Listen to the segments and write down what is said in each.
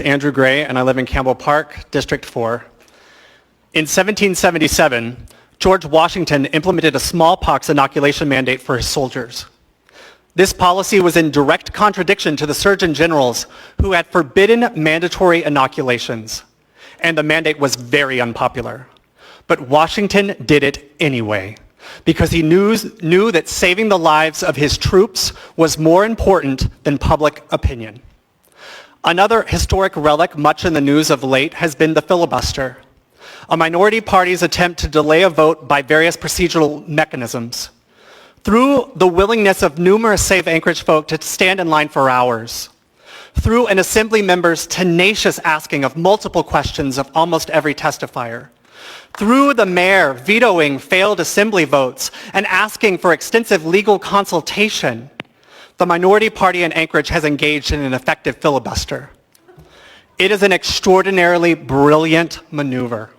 Andrew Gray, and I live in Campbell Park, District 4. In 1777, George Washington implemented a smallpox inoculation mandate for his soldiers. This policy was in direct contradiction to the Surgeon Generals who had forbidden mandatory inoculations, and the mandate was very unpopular. But Washington did it anyway, because he knew that saving the lives of his troops was more important than public opinion. Another historic relic much in the news of late has been the filibuster, a minority party's attempt to delay a vote by various procedural mechanisms. Through the willingness of numerous Save Anchorage folk to stand in line for hours, through an assembly member's tenacious asking of multiple questions of almost every testifier, through the mayor vetoing failed assembly votes and asking for extensive legal consultation, the minority party in Anchorage has engaged in an effective filibuster. It is an extraordinarily brilliant maneuver.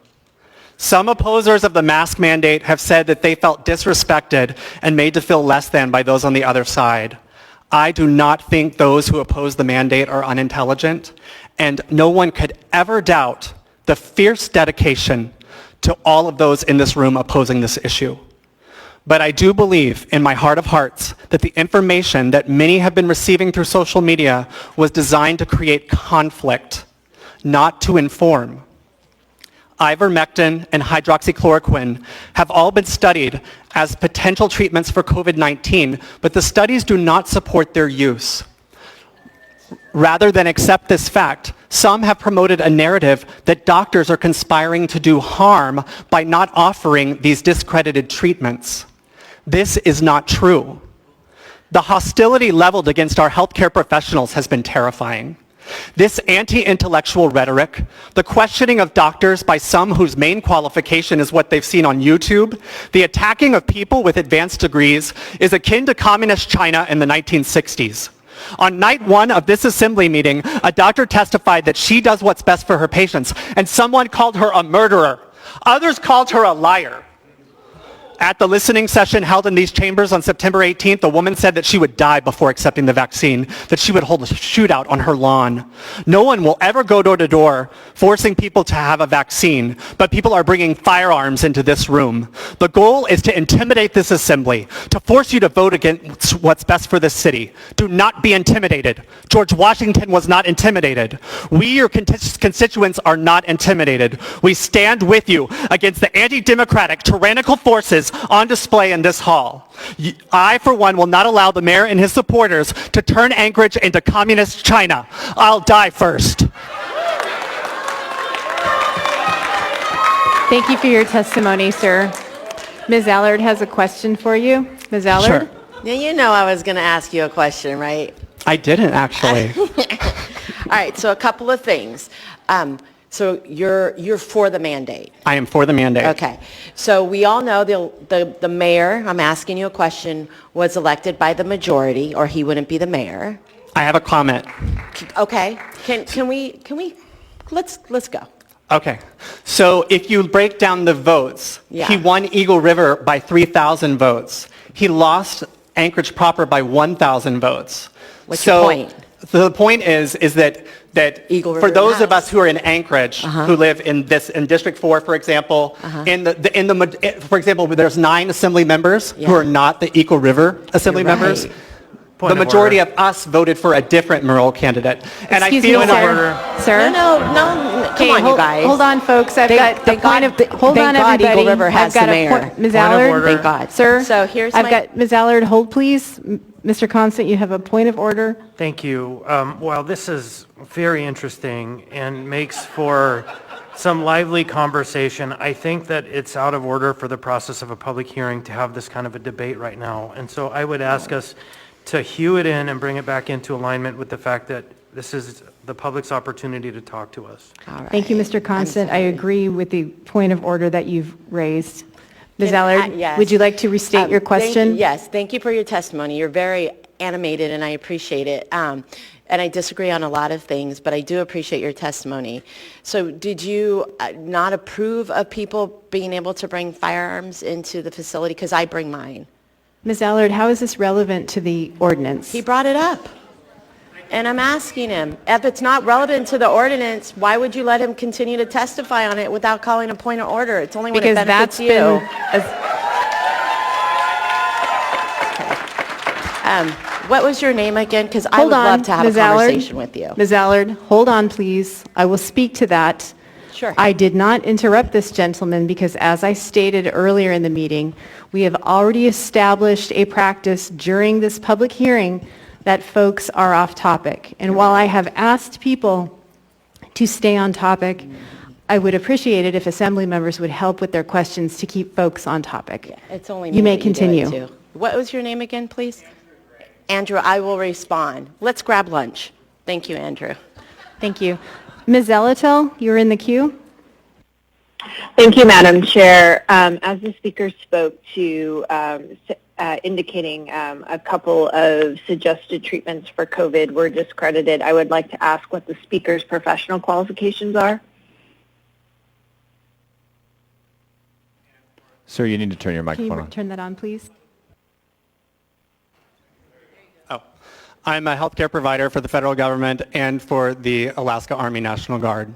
Some opposers of the mask mandate have said that they felt disrespected and made to feel less than by those on the other side. I do not think those who oppose the mandate are unintelligent, and no one could ever doubt the fierce dedication to all of those in this room opposing this issue. But I do believe in my heart of hearts that the information that many have been receiving through social media was designed to create conflict, not to inform. Ivermectin and hydroxychloroquine have all been studied as potential treatments for COVID-19, but the studies do not support their use. Rather than accept this fact, some have promoted a narrative that doctors are conspiring to do harm by not offering these discredited treatments. This is not true. The hostility leveled against our healthcare professionals has been terrifying. This anti-intellectual rhetoric, the questioning of doctors by some whose main qualification is what they've seen on YouTube, the attacking of people with advanced degrees is akin to communist China in the 1960s. On night one of this assembly meeting, a doctor testified that she does what's best for her patients, and someone called her a murderer. Others called her a liar. At the listening session held in these chambers on September 18th, a woman said that she would die before accepting the vaccine, that she would hold a shootout on her lawn. No one will ever go door to door forcing people to have a vaccine, but people are bringing firearms into this room. The goal is to intimidate this assembly, to force you to vote against what's best for this city. Do not be intimidated. George Washington was not intimidated. We, your constituents, are not intimidated. We stand with you against the anti-democratic, tyrannical forces on display in this hall. I, for one, will not allow the mayor and his supporters to turn Anchorage into communist China. I'll die first. Thank you for your testimony, sir. Ms. Allard has a question for you. Ms. Allard? Sure. Now, you know I was going to ask you a question, right? I didn't, actually. All right, so a couple of things. So you're for the mandate? I am for the mandate. Okay. So we all know the mayor, I'm asking you a question, was elected by the majority, or he wouldn't be the mayor. I have a comment. Okay. Can we let's go. Okay. So if you break down the votes, Yeah. he won Eagle River by 3,000 votes. He lost Anchorage proper by 1,000 votes. What's your point? So the point is that Eagle for River those has. of us who are in Anchorage, who live in District 4, for example, for example, there's 9 assembly members who are not the Eagle River assembly You're right. members. The majority of us voted for a different mayoral candidate. And Excuse I feel me, like sir. No, come on, you guys. Hold on, folks. Hold on, everybody. Eagle River has the mayor. Ms. Allard, Thank God. sir. So here's I've got Ms. Allard. Hold, please. Mr. Constant, you have a point of order. Thank you. Well, this is very interesting and makes for some lively conversation. I think that it's out of order for the process of a public hearing to have this kind of a debate right now. And so I would ask us to hew it in and bring it back into alignment with the fact that this is the public's opportunity to talk to us. All right. Thank you, Mr. Constant. I agree with the point of order that you've raised. Ms. Allard, yes. would you like to restate your question? Yes, thank you for your testimony. You're very animated, and I appreciate it. And I disagree on a lot of things, but I do appreciate your testimony. So did you not approve of people being able to bring firearms into the facility? Because I bring mine. Ms. Allard, how is this relevant to the ordinance? He brought it up. And I'm asking him, if it's not relevant to the ordinance, why would you let him continue to testify on it without calling a point of order? It's only when it Because benefits that's you. been, What was your name again? Because I hold would on, love to have Ms. a Allard. conversation with you. Ms. Allard, hold on, please. I will speak to that. Sure. I did not interrupt this gentleman because, as I stated earlier in the meeting, we have already established a practice during this public hearing that folks are off topic. And while I have asked people to stay on topic, I would appreciate it if assembly members would help with their questions to keep folks on topic. It's only You me may that do it continue. to. What was your name again, please? Andrew, I will respond. Let's grab lunch. Thank you, Andrew. Thank you. Ms. Zaletel, you're in the queue. Thank you, Madam Chair. As the speaker spoke to indicating a couple of suggested treatments for COVID were discredited, I would like to ask what the speaker's professional qualifications are. Sir, you need to turn your Can microphone you on. turn that on, please? I'm a healthcare provider for the federal government and for the Alaska Army National Guard.